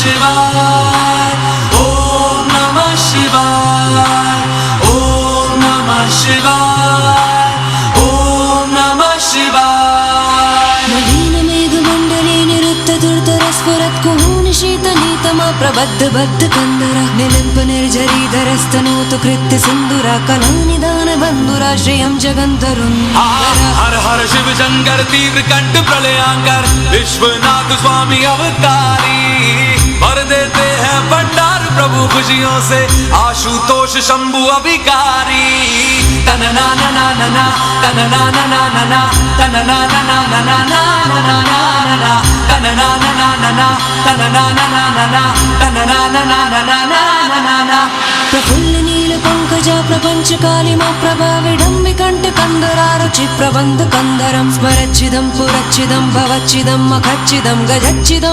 शिवाय, ओम नमः शिवाय, ओम नमः शिवाय, ओम नमः शिवाय। नवीन मेघमण्डले निरुद्धदुर्धरस्फुरत्कुहूनि शीतनीतमा प्रबद्ध बद्ध कन्दरा निलिम्प निर्झरीधरस्तनोतु कृत्य सिन्दुरा कलानिदान बन्धुरा श्रियं जगन्तरुन्धरा। हर हर शिव शंकर तीव्र कंठ प्रलयांकर विश्वनाथ स्वामी अवतारी भर देते हैं भंडार प्रभु खुशियों से आशुतोष शंभु अभिकारी। तनना ना ना ना ना तनना ना ना ना ना तनना ना ना ना ना ना ना ना तनना ना ना ना ना तनना ना ना ना ना तनना ना ना ना ना ना ना। प्रफुल्ल नील पंकजा प्रपंच कालिमा प्रभा विडम्बिकण्ठ कंदरा रुचि प्रबंध कंदरं स्मरच्चिदं पुरच्चिदं भवच्चिदं मखच्चिदं गजच्चिदं